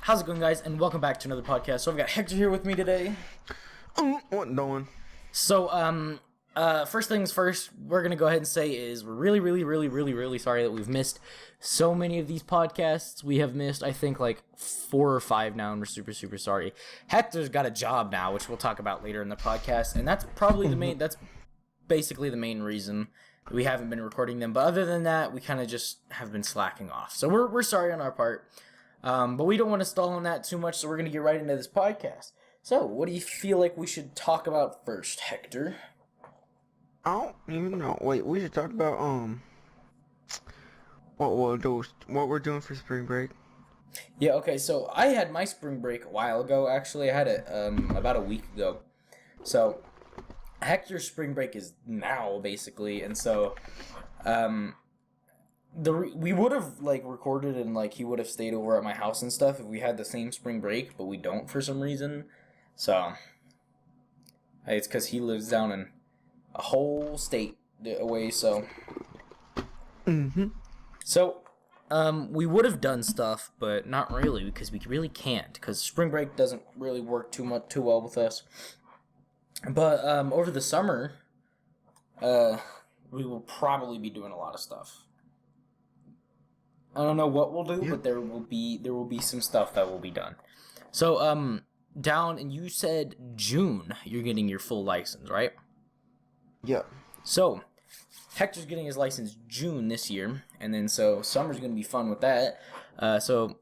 How's it going, guys? And welcome back to another podcast. So I've got Hector here with me today. What doing? So, first things first, we're gonna go ahead and say is we're really sorry that we've missed so many of these podcasts. We have missed, I think, like 4 or 5 now, and we're super sorry. Hector's got a job now, which we'll talk about later in the podcast, and that's probably the main. That's basically the main reason we haven't been recording them. But other than that, we kind of just have been slacking off. So we're sorry on our part. But we don't want to stall on that too much, so we're going to get right into this podcast. So, what do you feel like we should talk about first, Hector? I don't even know. Wait, we should talk about what we're doing for spring break. Yeah, okay, so I had my spring break a while ago, actually. I had it about a week ago. So, Hector's spring break is now, basically, and so we would have recorded and he would have stayed over at my house and stuff if we had the same spring break, but we don't for some reason. So it's because he lives down in a whole state away. So so we would have done stuff, but not really because we really can't because spring break doesn't really work too well with us. But over the summer, we will probably be doing a lot of stuff. I don't know what we'll do, but there will be some stuff that will be done. So, down, and you said June you're getting your full license, right? Yeah. So, Hector's getting his license June this year, and then so summer's gonna be fun with that. So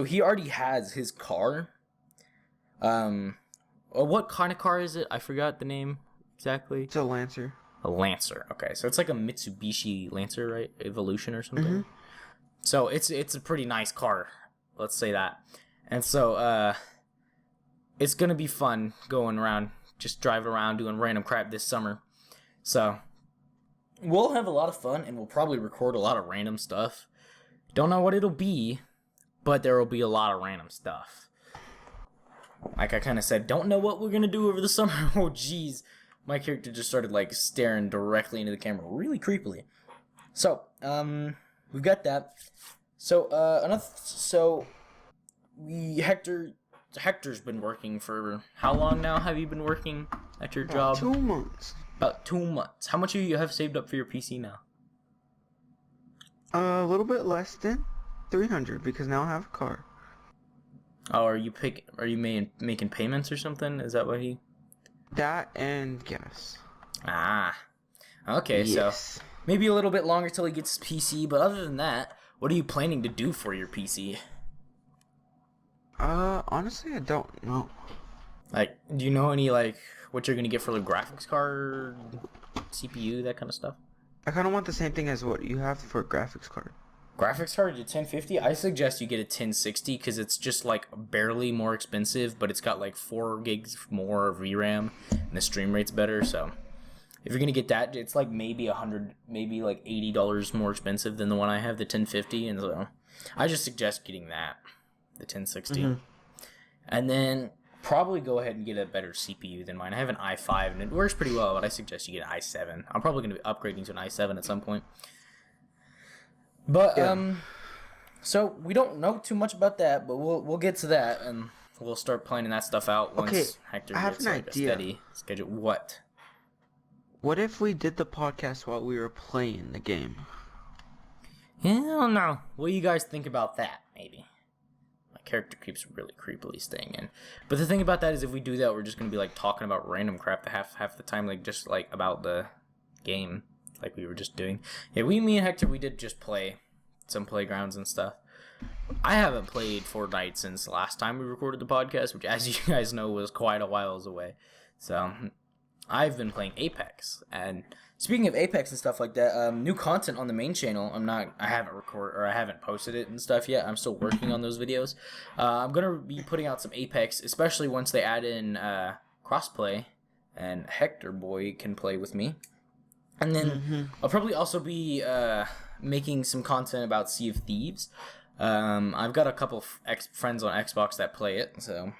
he already has his car. What kind of car is it? I forgot the name exactly. It's a Lancer. A Lancer. Okay, so it's like a Mitsubishi Lancer, right? Evolution or something. So it's a pretty nice car, let's say that. And so it's gonna be fun going around, just driving around doing random crap this summer. So we'll have a lot of fun, and we'll probably record a lot of random stuff. Don't know what it'll be, but there will be a lot of random stuff. Like I kind of said, don't know what we're gonna do over the summer. Oh jeez, my character just started staring directly into the camera, really creepily. So we've got that. So Hector's been working for how long now? Have you been working at your job? 2 months. About 2 months. How much do you have saved up for your PC now? A little bit less than 300 because now I have a car. Oh, are you making payments or something? Is that what he? That and gas. Ah, okay. Yes. So maybe a little bit longer till he gets his PC. But other than that, what are you planning to do for your PC? Honestly, I don't know. Do you know any what you're gonna get for the graphics card, CPU, that kind of stuff? I kind of want the same thing as what you have for a graphics card. Graphics card, your 1050. I suggest you get a 1060 because it's just barely more expensive, but it's got 4 gigs more of VRAM and the stream rate's better. So if you're gonna get that, it's maybe $100, maybe $80 more expensive than the one I have, the 1050, and so I just suggest getting that, the 1060, and then probably go ahead and get a better CPU than mine. I have an i5 and it works pretty well, but I suggest you get an i7. I'm probably gonna be upgrading to an i7 at some point. But so we don't know too much about that, but we'll get to that and we'll start planning that stuff out once Hector gets a steady schedule. What? What if we did the podcast while we were playing the game? Yeah, I don't know. What do you guys think about that? Maybe. My character keeps really creepily staying in. But the thing about that is, if we do that, we're just gonna be talking about random crap half the time, just about the game, like we were just doing. Yeah, me and Hector, we did just play some playgrounds and stuff. I haven't played Fortnite since the last time we recorded the podcast, which, as you guys know, was quite a while away. So I've been playing Apex, and speaking of Apex and stuff like that, new content on the main channel. I haven't posted it and stuff yet. I'm still working on those videos. I'm gonna be putting out some Apex, especially once they add in crossplay, and Hector boy can play with me. And then I'll probably also be making some content about Sea of Thieves. I've got a couple friends on Xbox that play it, so.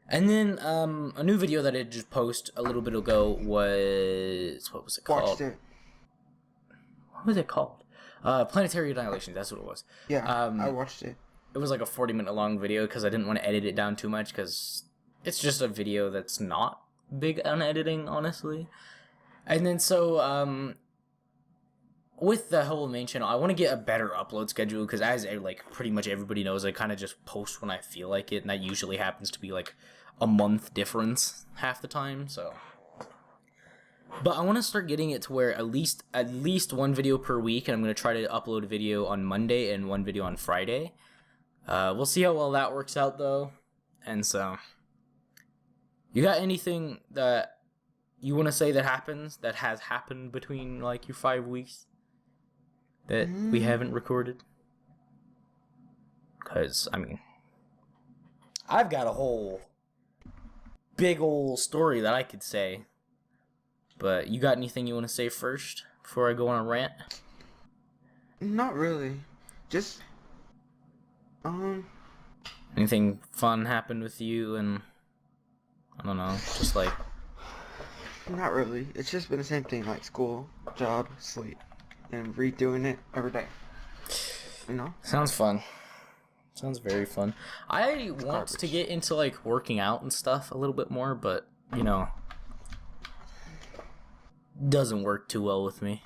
And then a new video that I just posted a little bit ago was, what was it called? Watched it. What was it called? Planetary Annihilation. That's what it was. Yeah, I watched it. it was like a 40-minute long video because I didn't want to edit it down too much because it's just a video that's not big on editing, honestly. And then so with the whole main channel, I want to get a better upload schedule because as like pretty much everybody knows, I kind of just post when I feel like it, and that usually happens to be like a month difference half the time. So, but I want to start getting it to where at least one video per week, and I'm going to try to upload a video on Monday and one video on Friday. We'll see how well that works out though. And so, you got anything that you want to say that has happened between like your 5 weeks that we haven't recorded? Because, I mean, I've got a whole big old story that I could say. But you got anything you want to say first before I go on a rant? Not really. Just, anything fun happened with you and, I don't know, just like... Not really. It's just been the same thing, like school, job, sleep, and redoing it every day. You know? Sounds fun. Sounds very fun. I want to get into like working out and stuff a little bit more, but you know, doesn't work too well with me.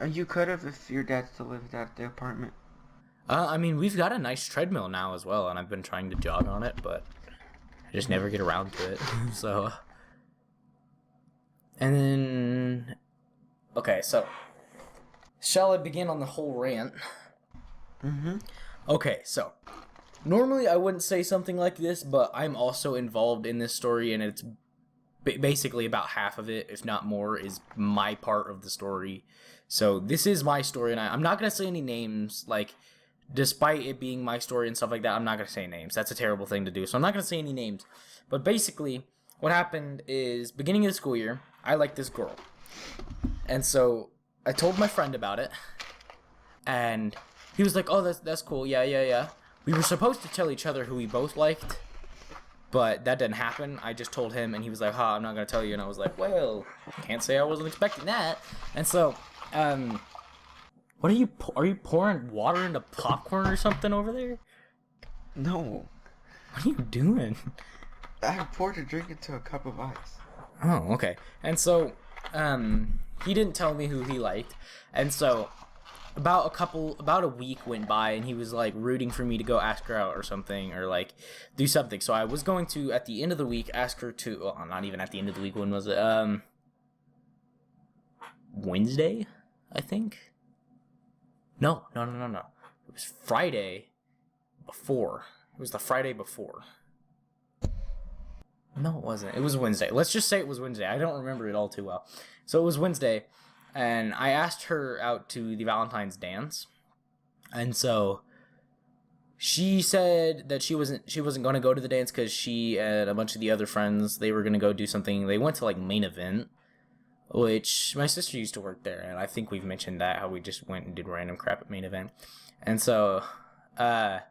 You could have if your dad still lived at the apartment. I mean, we've got a nice treadmill now as well, and I've been trying to jog on it, but I just never get around to it. So, and then, okay, so shall I begin on the whole rant? Mm-hmm. Okay, so normally I wouldn't say something like this, but I'm also involved in this story, and it's basically about half of it, if not more, is my part of the story. So this is my story, and I'm not going to say any names. Like, despite it being my story and stuff like that, I'm not going to say names. That's a terrible thing to do, so I'm not going to say any names. But basically, what happened is, beginning of the school year, I liked this girl. And so I told my friend about it, and he was like, oh, that's cool, yeah. We were supposed to tell each other who we both liked, but that didn't happen. I just told him, and he was like, I'm not going to tell you. And I was like, well, can't say I wasn't expecting that. And so, what are you pouring water into popcorn or something over there? No. What are you doing? I poured a drink into a cup of ice. Oh, okay. And so, he didn't tell me who he liked, and so about a week went by, and he was like rooting for me to go ask her out or something, or like do something. So I was going to, at the end of the week, ask her to, well, not even at the end of the week, when was it? Wednesday, I think. No. It was Friday before. It was the Friday before. No, it wasn't. It was Wednesday. Let's just say it was Wednesday. I don't remember it all too well. So it was Wednesday, and I asked her out to the Valentine's dance. And so she said that she wasn't going to go to the dance because she and a bunch of the other friends, they were going to go do something. They went to like Main Event, which my sister used to work there, and I think we've mentioned that, how we just went and did random crap at Main Event. And so where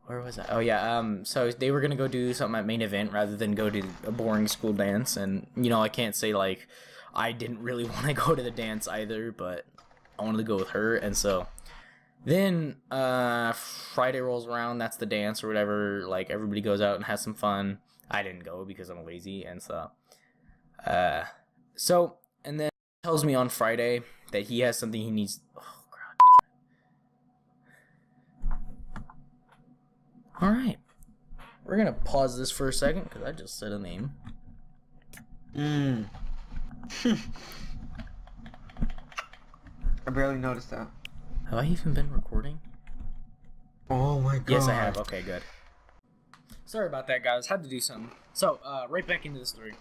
was I? Oh yeah, so they were gonna go do something at Main Event rather than go to a boring school dance. And you know, I can't say like I didn't really want to go to the dance either, but I wanted to go with her. And so then Friday rolls around, that's the dance or whatever, like everybody goes out and has some fun. I didn't go because I'm lazy. And so and then he tells me on Friday that he has something he needs. Alright, we're gonna pause this for a second because I just said a name. I barely noticed that. Have I even been recording? Oh my god. Yes, I have. Okay, good. Sorry about that, guys. Had to do something. So, right back into the story.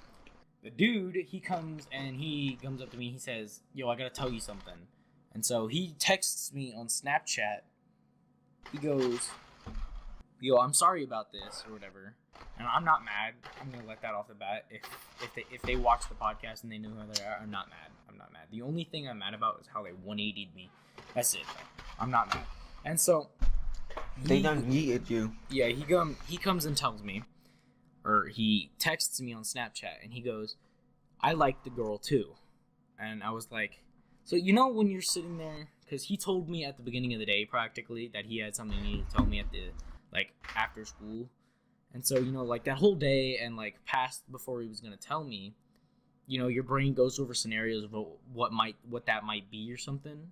The dude, he comes up to me. He says, yo, I gotta tell you something. And so he texts me on Snapchat. He goes, yo, I'm sorry about this, or whatever. And I'm not mad. I'm gonna let that off the bat. If they watch the podcast and they know who they are, I'm not mad. I'm not mad. The only thing I'm mad about is how they 180'd me. That's it. I'm not mad. And so they done yeeted you. Yeah, he comes and tells me, or he texts me on Snapchat, and he goes, I like the girl too. And I was like, so you know when you're sitting there, because he told me at the beginning of the day practically that he had something he needed to tell me at the like after school, and so like that whole day and like past before he was gonna tell me, your brain goes over scenarios of what that might be or something,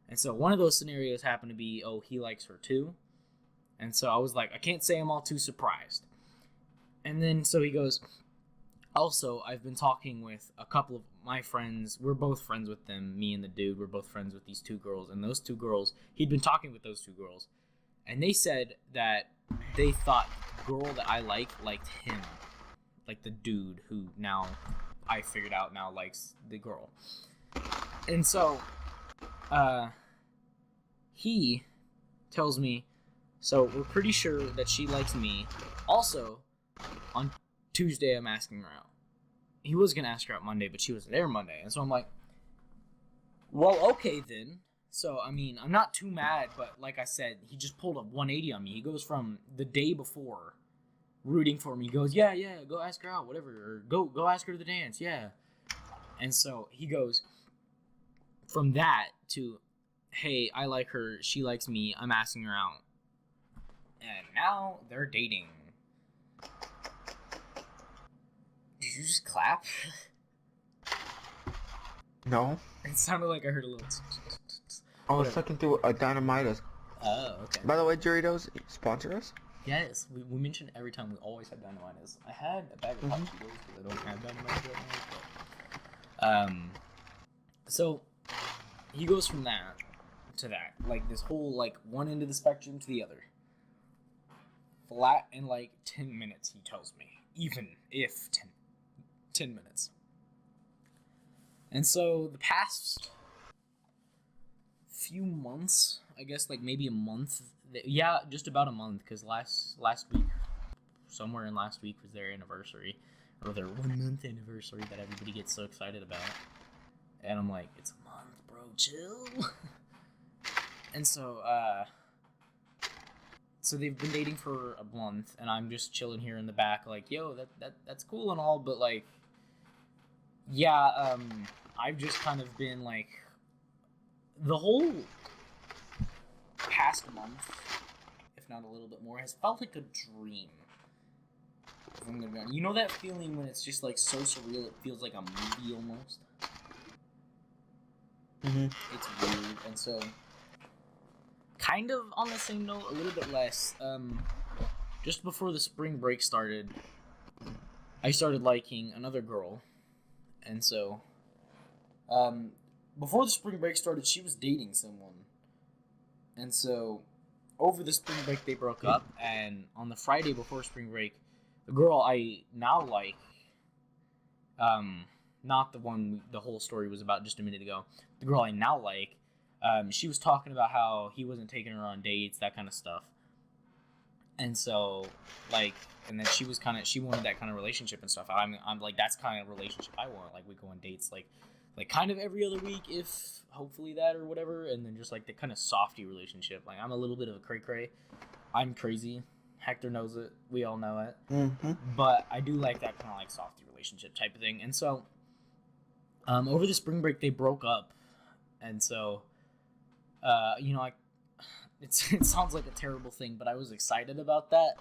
and so one of those scenarios happened to be, oh, he likes her too, and so I was like, I can't say I'm all too surprised, and then so he goes. Also, I've been talking with a couple of my friends. We're both friends with them. Me and the dude, we're both friends with these two girls. And those two girls, he'd been talking with those two girls. And they said that they thought the girl that I liked him. Like the dude who now, I figured out now likes the girl. And so, he tells me, so we're pretty sure that she likes me. Also, on Tuesday, I'm asking her out. He was going to ask her out Monday, but she wasn't there Monday. And so I'm like, well, okay then. So, I mean, I'm not too mad, but like I said, he just pulled a 180 on me. He goes from the day before rooting for me. He goes, yeah, go ask her out, whatever. Or go ask her to the dance, yeah. And so he goes from that to, hey, I like her, she likes me, I'm asking her out. And now they're dating. Did you just clap? No. It sounded like I heard a little... I was sucking through a Dynamitas. Oh, okay. By the way, Doritos, sponsor us? Yes, we mention it every time. We always have Dynamitas. I had a bag of Hot Cheetos because I don't have Dynamitas right now. But, so, he goes from that to that. Like, this whole, like, one end of the spectrum to the other. Flat in, like, 10 minutes, he tells me. Even if 10 minutes. And so the past few months, I guess like maybe a month, just about a month, because last week, somewhere in last week was their anniversary, or their 1 month anniversary that everybody gets so excited about. And I'm like, it's a month, bro, chill. And so they've been dating for a month, and I'm just chilling here in the back, like, yo, that's cool and all, but like, yeah, I've just kind of been like, the whole past month, if not a little bit more, has felt like a dream. If I'm gonna be honest. That feeling when it's just like so surreal, it feels like a movie almost. It's weird, and so. Kind of on the same note, a little bit less. Just before the spring break started, I started liking another girl. And so, before the spring break started, she was dating someone. And so, over the spring break, they broke up. And on the Friday before spring break, the girl I now like, not the one the whole story was about just a minute ago, the girl I now like, she was talking about how he wasn't taking her on dates, that kind of stuff. And so, like, and then she wanted that kind of relationship and stuff. I'm like, that's kind of relationship I want. Like, we go on dates, like kind of every other week, if hopefully that or whatever. And then just like the kind of softy relationship. Like, I'm a little bit of a cray-cray. I'm crazy. Hector knows it. We all know it. Mm-hmm. But I do like that kind of like softy relationship type of thing. And so, over the spring break, they broke up. And so, it sounds like a terrible thing, but I was excited about that,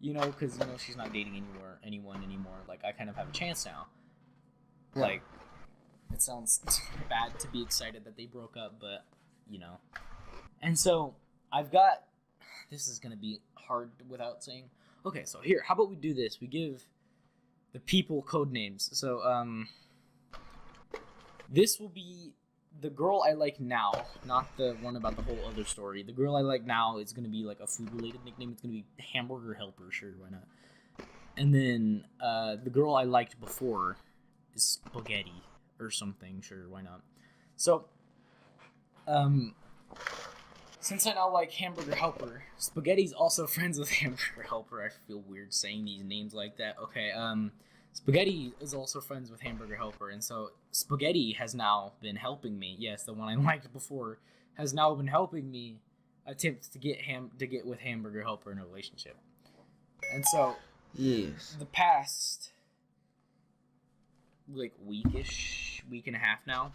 because, she's not dating anyone anymore. Like, I kind of have a chance now. Yeah. Like, it sounds bad to be excited that they broke up, but, And so, this is going to be hard without saying, okay, so here, how about we do this? We give the people code names. So, this will be the girl I like now, not the one about the whole other story. The girl I like now is going to be like a food-related nickname. It's going to be Hamburger Helper, sure, why not? And then the girl I liked before is Spaghetti or something, sure, why not? So, since I now like Hamburger Helper, Spaghetti's also friends with Hamburger Helper. I feel weird saying these names like that. Okay, Spaghetti is also friends with Hamburger Helper, and so Spaghetti has now been helping me. Yes, the one I liked before has now been helping me attempt to get with Hamburger Helper in a relationship. And so, yes, the past like week and a half now,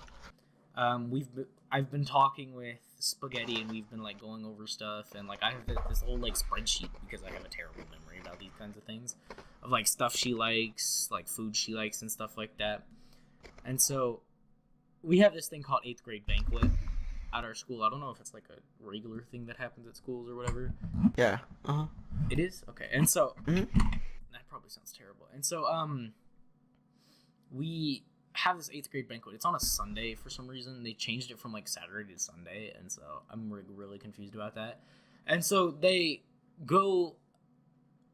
I've been talking with Spaghetti, and we've been like going over stuff, and like I have this old like spreadsheet because I have a terrible memory about these kinds of things, of like stuff she likes, like food she likes, and stuff like that. And so we have this thing called 8th grade banquet at our school. I don't know if it's like a regular thing that happens at schools or whatever. Yeah. It is? Okay. And so that probably sounds terrible. And so we have this 8th grade banquet. It's on a Sunday for some reason. They changed it from like Saturday to Sunday, and so I'm really confused about that. And so they go,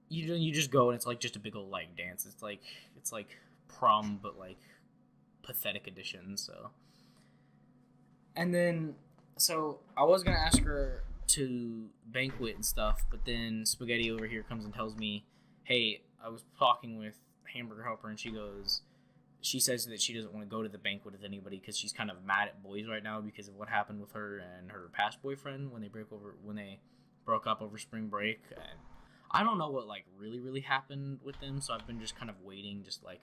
you just go, and it's like just a big old like dance. It's like prom, but like pathetic edition. So, and then so I was gonna ask her to banquet and stuff, but then Spaghetti over here comes and tells me, hey, I was talking with Hamburger Helper, and she says that she doesn't want to go to the banquet with anybody because she's kind of mad at boys right now because of what happened with her and her past boyfriend when they broke up over spring break. And I don't know what like really happened with them, so I've been just kind of waiting, just like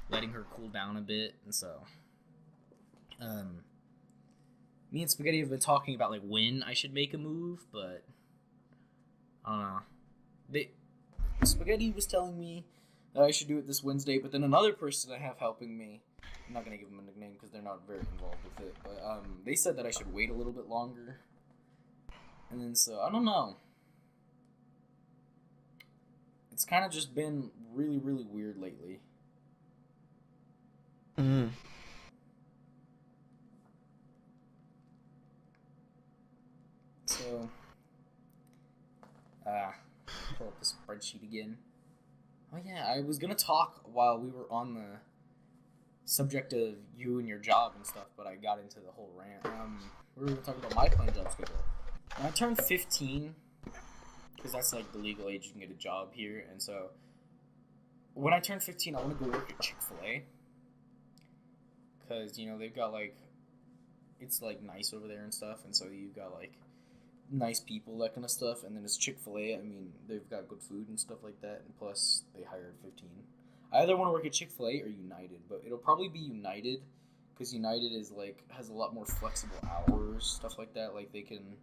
letting her cool down a bit. And so me and Spaghetti have been talking about like when I should make a move, but I don't know. Spaghetti was telling me that I should do it this Wednesday, but then another person I have helping me, I'm not going to give them a nickname because they're not very involved with it, but they said that I should wait a little bit longer. And then so, I don't know. It's kind of just been really weird lately. Mm-hmm. So, pull up the spreadsheet again. Oh yeah, I was gonna talk while we were on the subject of you and your job and stuff, but I got into the whole rant. We were gonna talk about my plan job schedule. When I turned 15, because that's like the legal age you can get a job here, and so when I turn 15, I want to go work at Chick-fil-A, because you know they've got like, it's like nice over there and stuff, and so you've got like nice people, that kind of stuff. And then it's Chick-fil-A, I mean, they've got good food and stuff like that, and plus they hired 15. I either want to work at Chick-fil-A or United, but it'll probably be United, because United is like, has a lot more flexible hours, stuff like that, like they can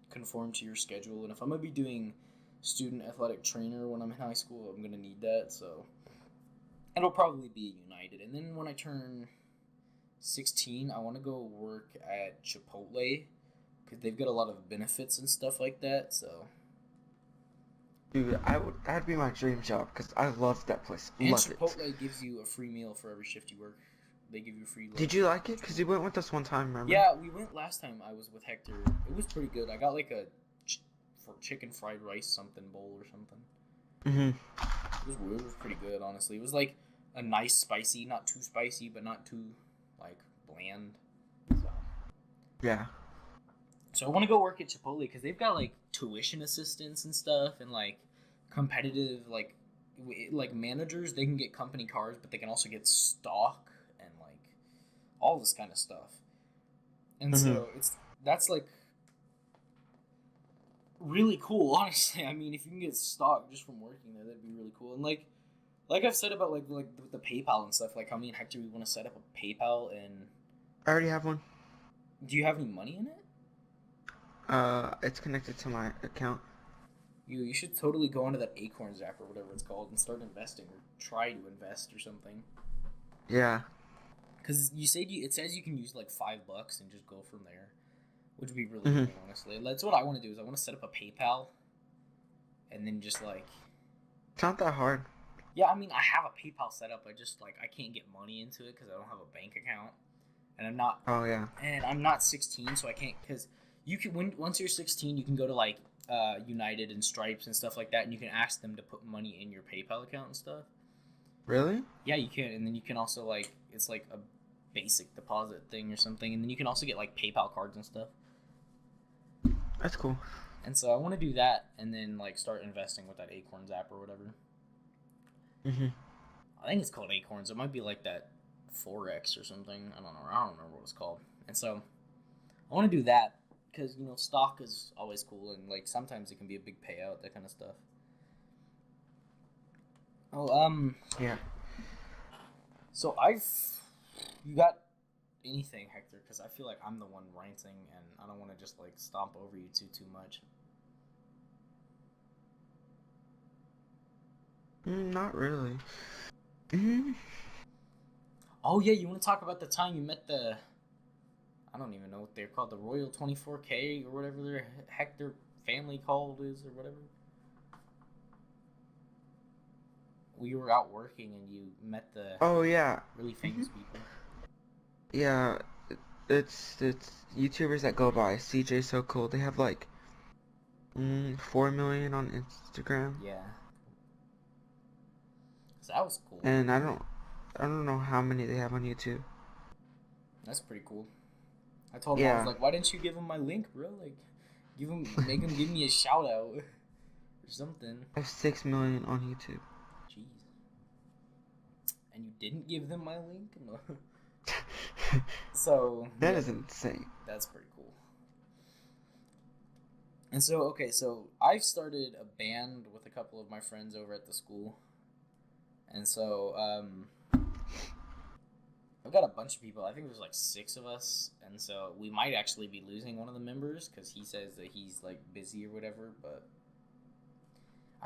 conform to your schedule. And if I'm going to be doing student athletic trainer when I'm in high school, I'm going to need that, so it'll probably be United. And then when I turn 16, I want to go work at Chipotle, because they've got a lot of benefits and stuff like that, so. Dude, that'd be my dream job, because I love that place. And love Chipotle it. gives you a free meal for every shift you work. They give you free lunch. Did you like it? Because you went with us one time, remember? Yeah, we went last time I was with Hector. It was pretty good. I got like a chicken fried rice something bowl or something. Mm-hmm. It was pretty good, honestly. It was like a nice spicy, not too spicy, but not too, like, bland. So. Yeah. So I want to go work at Chipotle because they've got like tuition assistants and stuff, and like competitive like managers. They can get company cars, but they can also get stock and like all this kind of stuff. And so that's like really cool, honestly. I mean, if you can get stock just from working there, that'd be really cool. And like I've said about like with the PayPal and stuff, like how me and Hector, we want to set up a PayPal. And I already have one. Do you have any money in it? It's connected to my account. You should totally go onto that Acorns app or whatever it's called and start investing, or try to invest or something. Yeah. Because it says you can use like $5 and just go from there, which would be really cool, honestly. That's what I want to do. Is I want to set up a PayPal, and then just like. It's not that hard. Yeah, I mean, I have a PayPal set up. I just like I can't get money into it because I don't have a bank account, and I'm not. Oh yeah. And I'm not 16, so I can't, because. You can once you're 16, you can go to like United and Stripes and stuff like that, and you can ask them to put money in your PayPal account and stuff. Really? Yeah, you can, and then you can also like it's like a basic deposit thing or something, and then you can also get like PayPal cards and stuff. That's cool. And so I want to do that, and then like start investing with that Acorns app or whatever. I think it's called Acorns. It might be like that Forex or something. I don't know. I don't remember what it's called. And so I want to do that. Because, you know, stock is always cool, and, like, sometimes it can be a big payout, that kind of stuff. Oh, Yeah. So you got anything, Hector, because I feel like I'm the one ranting, and I don't want to just like stomp over you too much. Not really. Mm-hmm. Oh yeah, you want to talk about the time you met the? I don't even know what they're called, the Royal 24K or whatever their Hector family called is or whatever. We were out working and you met the Oh yeah. really famous people. Yeah, it's YouTubers that go by CJ So Cool. They have like 4 million on Instagram, Yeah. So that was cool. and I don't know how many they have on YouTube. That's pretty cool. I told him, I was Yeah, like, why didn't you give him my link, bro? Like, make him give me a shout out or something. I have 6 million on YouTube. Jeez. And you didn't give them my link? No. So That yeah, is insane. that's pretty cool. And so, okay, so I've started a band with a couple of my friends over at the school. And so, I've got a bunch of people. I think there's like 6 of us. And so we might actually be losing one of the members because he says that he's like busy or whatever. But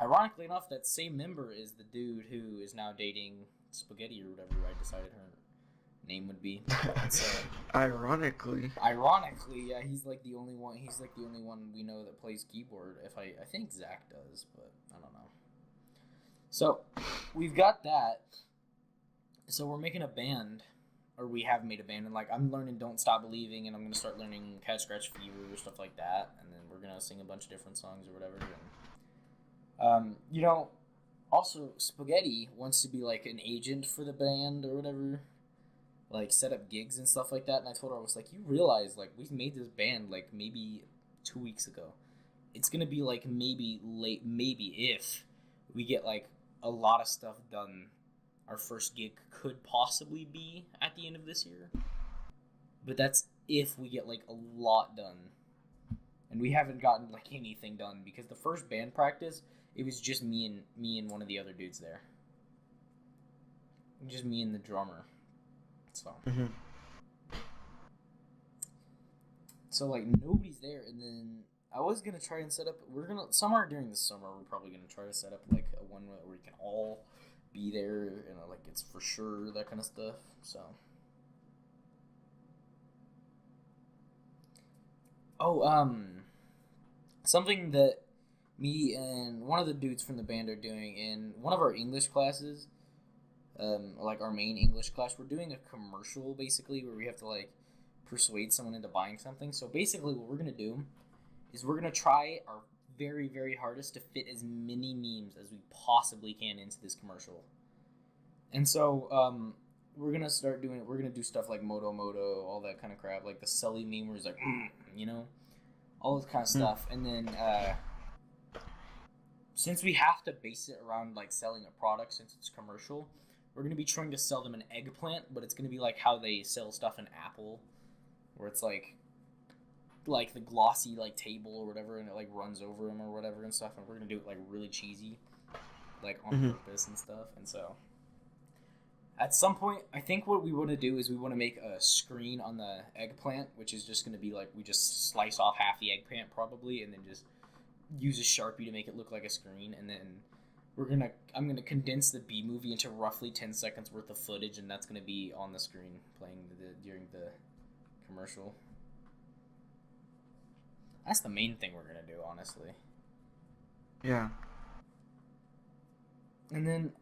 ironically enough, that same member is the dude who is now dating Spaghetti or whatever I decided her name would be. So, Ironically, yeah, he's like the only one. He's like the only one we know that plays keyboard. I think Zach does, but I don't know. So we've got that. So we're making a band, or we have made a band, and like I'm learning "Don't Stop Believing," and I'm gonna start learning "Cat Scratch Fever" or stuff like that, and then we're gonna sing a bunch of different songs or whatever. And also Spaghetti wants to be like an agent for the band or whatever. Like set up gigs and stuff like that, and I told her, I was like, you realize like we've made this band like maybe 2 weeks ago. It's gonna be like maybe if we get like a lot of stuff done, our first gig could possibly be at the end of this year. But that's if we get like a lot done, and we haven't gotten like anything done because the first band practice it was just me and one of the other dudes there, just me and the drummer. So, so like nobody's there, and then I was gonna try and set up. Somewhere during the summer. We're probably gonna try to set up like a one where we can all be there, like it's for sure that kind of stuff. So, something that me and one of the dudes from the band are doing in one of our English classes. Like our main English class, we're doing a commercial basically where we have to like persuade someone into buying something. So basically what we're going to do is we're going to try our very, very hardest to fit as many memes as we possibly can into this commercial. And so we're going to do stuff like Moto, all that kind of crap, like the Sully meme where he's like, all this kind of stuff. And then since we have to base it around like selling a product since it's commercial, we're going to be trying to sell them an eggplant, but it's going to be like how they sell stuff in Apple, where it's like the glossy like table or whatever, and it like runs over them or whatever and stuff, and we're going to do it like really cheesy, like on purpose and stuff. And so at some point, I think what we want to do is we want to make a screen on the eggplant, which is just going to be like we just slice off half the eggplant probably, and then just use a Sharpie to make it look like a screen, and then I'm gonna condense the B movie into roughly 10 seconds worth of footage, and that's gonna be on the screen playing during the commercial. That's the main thing we're gonna do, honestly. yeah. And then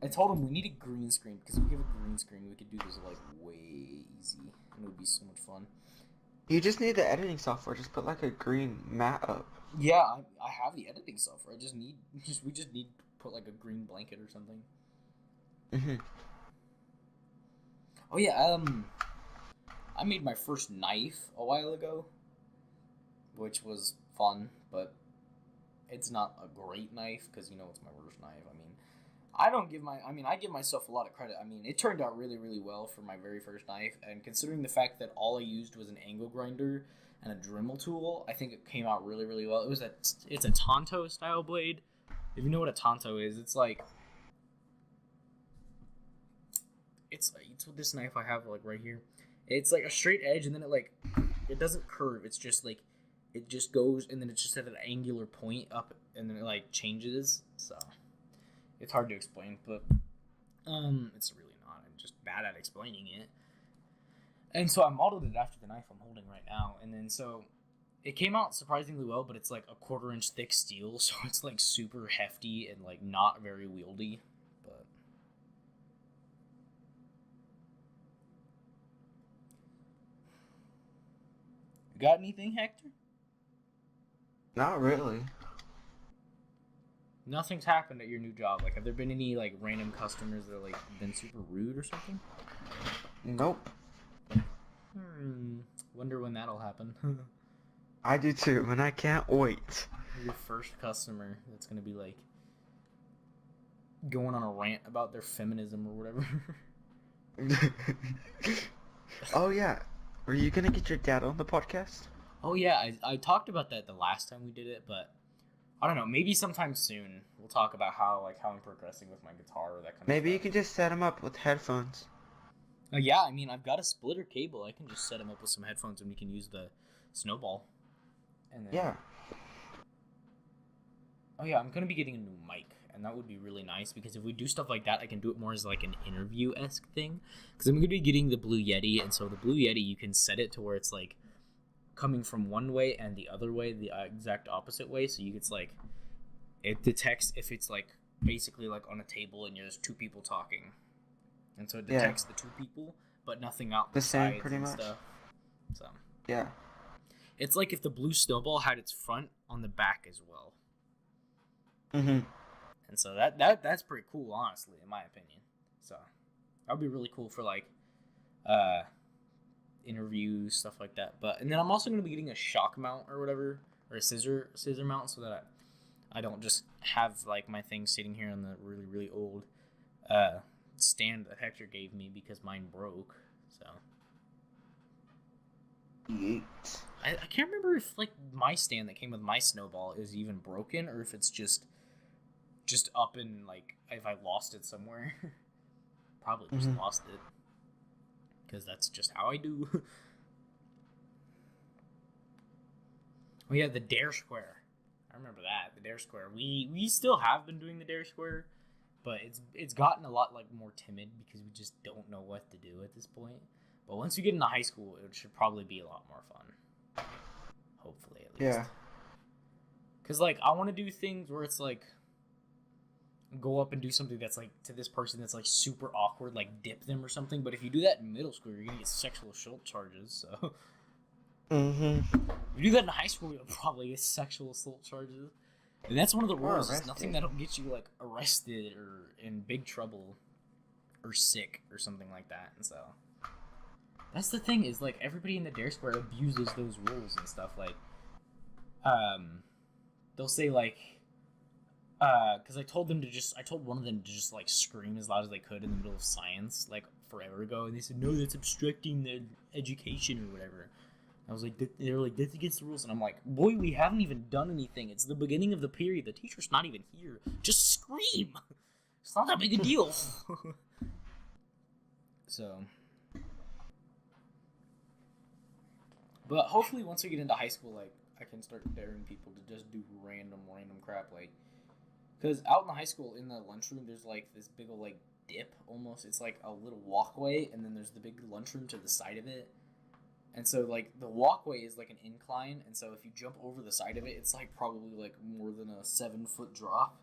I told him we need a green screen because if we have a green screen, we could do this like way easy, and it would be so much fun. You just need the editing software. Just put like a green mat up. Yeah, I have the editing software. We just need to put like a green blanket or something. Oh yeah, I made my first knife a while ago, which was fun, but it's not a great knife because it's my worst knife. I give myself a lot of credit. I mean, it turned out really, really well for my very first knife, and considering the fact that all I used was an angle grinder and a Dremel tool, I think it came out really, really well. It's a Tonto style blade. If you know what a Tonto is, it's with this knife I have like right here. It's like a straight edge, and then it doesn't curve. It's just like it just goes, and then it's just at an angular point up, and then it like changes. So it's hard to explain, but it's really not. I'm just bad at explaining it. And so I modeled it after the knife I'm holding right now, and then so it came out surprisingly well, but it's like a 1/4 inch thick steel, so it's like super hefty and like not very wieldy. But you got anything, Hector? Not really. Nothing's happened at your new job. Like, have there been any like random customers that are like been super rude or something? Nope. Wonder when that'll happen. I do too, and I can't wait. Your first customer that's gonna be like going on a rant about their feminism or whatever. Oh yeah, were you gonna get your dad on the podcast? Oh yeah, I talked about that the last time we did it, but I don't know. Maybe sometime soon we'll talk about how I'm progressing with my guitar or that kind of Maybe stuff. you can just set him up with headphones. Yeah, I mean, I've got a splitter cable. I can just set him up with some headphones and we can use the snowball. And then... Yeah. Oh yeah, I'm gonna be getting a new mic, and that would be really nice because if we do stuff like that, I can do it more as like an interview-esque thing. Because I'm gonna be getting the Blue Yeti, and so the Blue Yeti, you can set it to where it's like coming from one way and the other way, the exact opposite way. So it's like it detects if it's like basically like on a table and there's two people talking, and so it detects the two people, but nothing out the same sides pretty and much. stuff. So Yeah. it's like if the blue snowball had its front on the back as well. Mm-hmm. And so that's pretty cool, honestly, in my opinion. So that would be really cool for like interviews, stuff like that. And then I'm also going to be getting a shock mount or whatever, or a scissor mount, so that I don't just have like my thing sitting here on the really, really old stand that Hector gave me because mine broke. So I can't remember if like my stand that came with my snowball is even broken or if it's just up and like if I lost it somewhere. Probably just lost it because that's just how I do. Oh yeah, the Dare Square. I remember that, the Dare Square. We still have been doing the Dare Square, but it's gotten a lot like more timid because we just don't know what to do at this point. But once we get into high school, it should probably be a lot more fun. Hopefully, at least. Yeah. Because like I want to do things where it's like go up and do something that's like to this person that's like super awkward, like dip them or something. But if you do that in middle school, you're gonna get sexual assault charges. So if you do that in high school, you'll probably get sexual assault charges. And that's one of the rules. It's nothing that'll get you like arrested or in big trouble or sick or something like that. And so that's the thing is like everybody in the Dare Square abuses those rules and stuff. Like they'll say like because I told one of them to just like scream as loud as they could in the middle of science like forever ago, and they said no, that's obstructing the education or whatever. I was like, they're like, that's against the rules, and I'm like, boy, we haven't even done anything. It's the beginning of the period. The teacher's not even here. Just scream. It's not that big a deal. So, but hopefully once we get into high school, like I can start daring people to just do random crap, like. Because out in the high school, in the lunchroom, there's, like, this big old, like, dip, almost. It's, like, a little walkway, and then there's the big lunchroom to the side of it. And so, like, the walkway is, like, an incline, and so if you jump over the side of it, it's, like, probably, like, more than a 7-foot drop.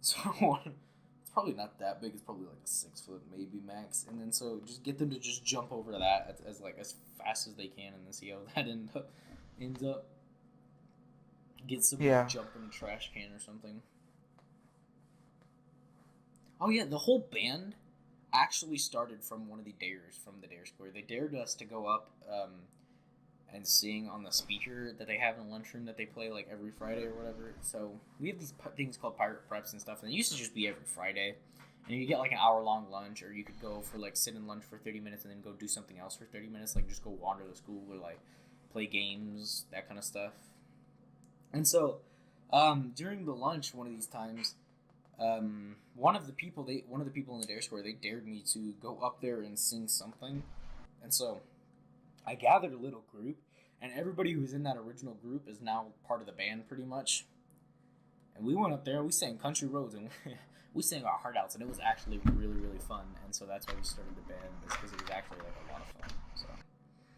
So, it's probably not that big. It's probably, like, a 6-foot, maybe, max. And then, so, just get them to just jump over that as fast as they can, and then see how that ends up. Get somebody to jump in a trash can or something. Oh yeah, the whole band actually started from one of the dares from the Dare Square. They dared us to go up and sing on the speaker that they have in the lunchroom that they play like every Friday or whatever. So we have these things called pirate preps and stuff, and it used to just be every Friday. And you get like an hour-long lunch, or you could go for like sit in lunch for 30 minutes and then go do something else for 30 minutes, like just go wander the school or like play games, that kind of stuff. And so during the lunch one of these times, one of the people in the Dare Square, they dared me to go up there and sing something, And so I gathered a little group, and everybody who was in that original group is now part of the band pretty much. And we went up there, we sang Country Roads, and we sang our heart outs, and it was actually really, really fun. And so that's why we started the band, is because it was actually like a lot of fun. So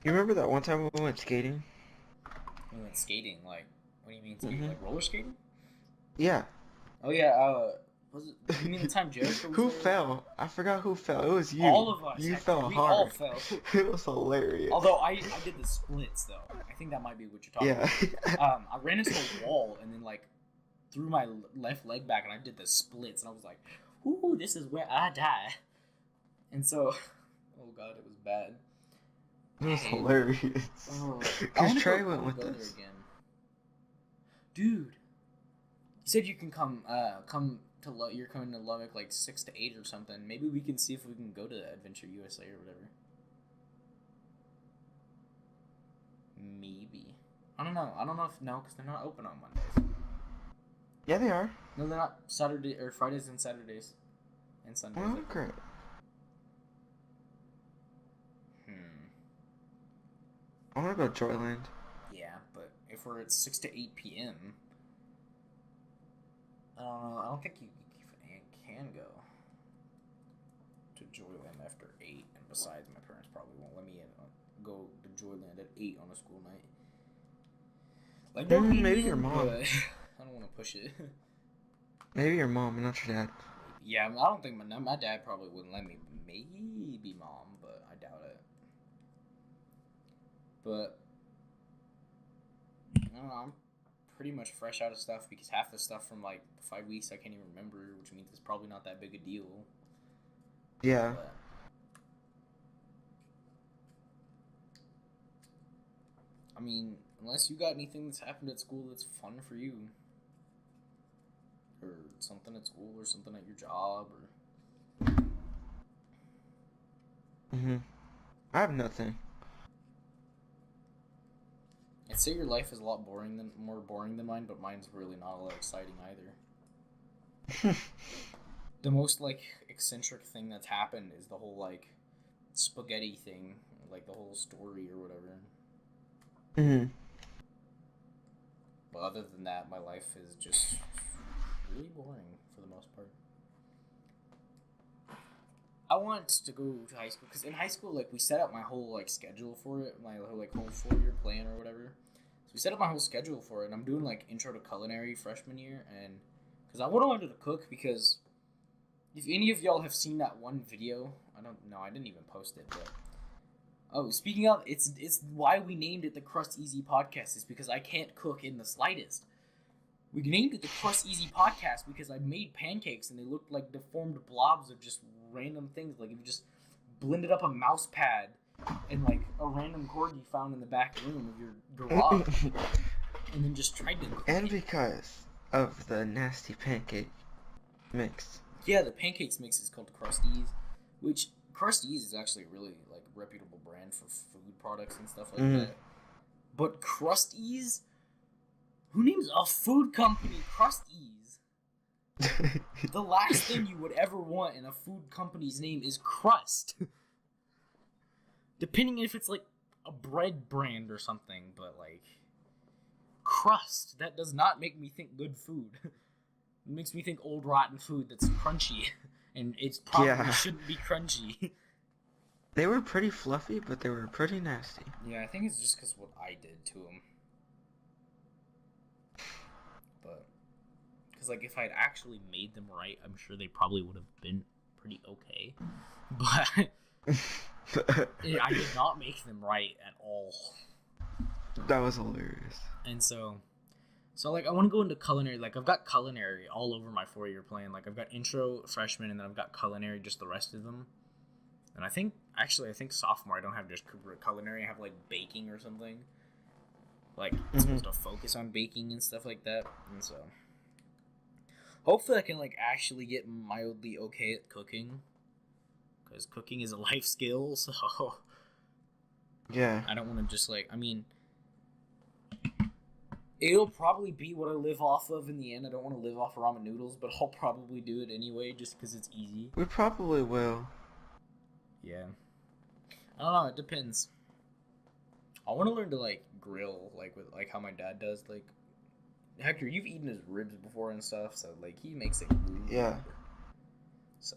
You remember that one time we went skating? we went skating, like, what do you mean skating? Like roller skating? Yeah. Oh yeah, was it? You mean the time Jericho was Who there? fell? I forgot who fell. It was you. All of us. You actually. fell We hard. all fell. It was hilarious. Although I did the splits though. I think that might be what you're talking about. I ran into a wall and then like threw my left leg back and I did the splits and I was like, "Ooh, this is where I die." And so, oh god, it was bad. It was hilarious. Oh, Because Trey went with us. Again. Dude, you said you can come to you're coming to Lubbock like 6 to 8 or something. Maybe we can see if we can go to Adventure USA or whatever. Maybe. I don't know if because they're not open on Mondays. Yeah, they are. No, they're not. Saturday or Fridays and Saturdays and Sundays. Oh, great. I want to go to Joyland. Yeah, but if we're at 6 to 8 p.m., I don't know. I don't think you can go to Joyland after 8. And besides, my parents probably won't let me go to Joyland at 8 on a school night. Like maybe your mom. I don't want to push it. Maybe your mom, not your dad. Yeah, I don't think my dad probably wouldn't let me. Maybe mom, but I doubt it. But I don't know, I'm pretty much fresh out of stuff because half the stuff from like 5 weeks I can't even remember, which means it's probably not that big a deal. Yeah. But, I mean, unless you got anything that's happened at school that's fun for you. Or something at school or something at your job or... I have nothing. I'd say your life is a lot more boring than mine, but mine's really not all that exciting either. The most, like, eccentric thing that's happened is the whole, like, spaghetti thing. Like, the whole story or whatever. But other than that, my life is just really boring for the most part. I want to go to high school, because in high school, like, we set up my whole, like, schedule for it, my whole, like, whole 4-year plan or whatever. So we set up my whole schedule for it, and I'm doing, like, intro to culinary freshman year, and, because I wanted to cook, because if any of y'all have seen that one video, I don't know, I didn't even post it, but, oh, speaking of, it's why we named it the Krusteazy Podcast, is because I can't cook in the slightest. We named it the Krusteazy Podcast because I made pancakes and they looked like deformed blobs of just random things. Like if you just blended up a mouse pad and like a random cord you found in the back room of your garage and then just tried to cook And it. because of the nasty pancake mix. Yeah, the pancakes mix is called Krusteazy, which Krusteazy is actually a really like reputable brand for food products and stuff like that. But Krusteazy? Who names a food company Krusteazy? The last thing you would ever want in a food company's name is crust. Depending if it's like a bread brand or something, but like crust, that does not make me think good food. It makes me think old rotten food that's crunchy, and it's probably shouldn't be crunchy. They were pretty fluffy, but they were pretty nasty. Yeah, I think it's just because what I did to them. But, because like if I'd actually made them right, I'm sure they probably would have been pretty okay. But I did not make them right at all. That was hilarious. And so like I want to go into culinary. Like I've got culinary all over my 4-year plan. Like I've got intro, freshman, and then I've got culinary, just the rest of them. And I think sophomore I don't have just culinary. I have like baking or something. Like it's supposed to focus on baking and stuff like that. And so hopefully I can like actually get mildly okay at cooking, because cooking is a life skill. So yeah, I don't want to just like, I mean, it'll probably be what I live off of in the end. I don't want to live off ramen noodles, but I'll probably do it anyway just because it's easy. We probably will. Yeah. I don't know. It depends. I want to learn to like grill, like with like how my dad does. Like Hector, you've eaten his ribs before and stuff, so like he makes it really Yeah. good. So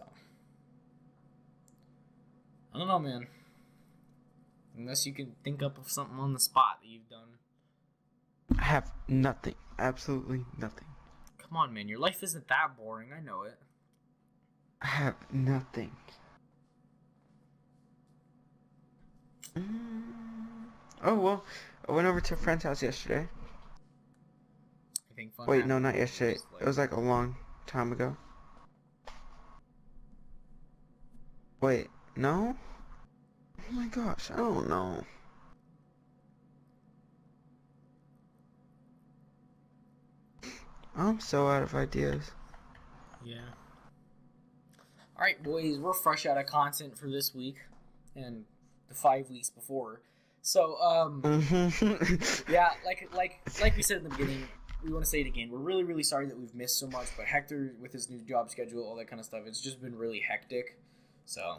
I don't know, man. Unless you can think up of something on the spot that you've done. I have nothing. Absolutely nothing. Come on, man. Your life isn't that boring. I know it. I have nothing. Oh, well, I went over to a friend's house yesterday. Anything fun? Wait, no, happened? not yesterday. Just, like- It was like a long time ago. Wait, no? Oh my gosh, I don't know. I'm so out of ideas. Yeah. Alright, boys, we're fresh out of content for this week and the 5 weeks before. So, yeah, like we said in the beginning, we want to say it again. We're really, really sorry that we've missed so much, but Hector, with his new job schedule, all that kind of stuff, it's just been really hectic. So,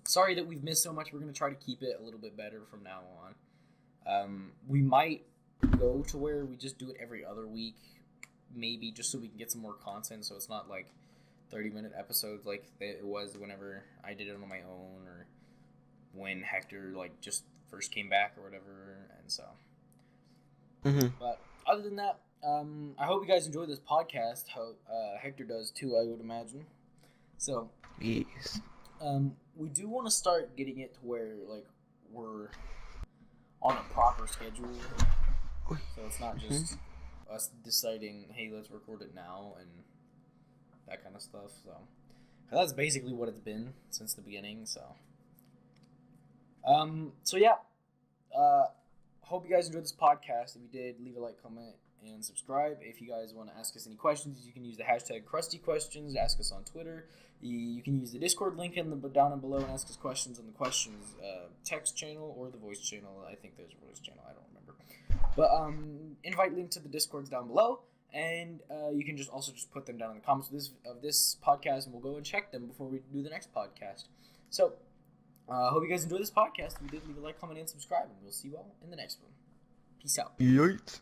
sorry that we've missed so much. We're going to try to keep it a little bit better from now on. We might go to where we just do it every other week, maybe, just so we can get some more content, so it's not like 30-minute episodes like it was whenever I did it on my own, or when Hector like just first came back or whatever. And so but other than that, I hope you guys enjoy this podcast. Hope Hector does too, I would imagine. So Yes. we do want to start getting it to where like we're on a proper schedule, so it's not just us deciding, hey, let's record it now and that kind of stuff. So 'cause that's basically what it's been since the beginning. So yeah, hope you guys enjoyed this podcast. If you did, leave a like, comment, and subscribe. If you guys want to ask us any questions, you can use the hashtag #KrustyQuestions to ask us on Twitter. You can use the Discord link down and below and ask us questions on the questions text channel or the voice channel. I think there's a voice channel. I don't remember. But invite link to the Discords down below, and you can just put them down in the comments of this podcast, and we'll go and check them before we do the next podcast. So, hope you guys enjoy this podcast. If you did, leave a like, comment, and subscribe, and we'll see you all in the next one. Peace out. Yikes.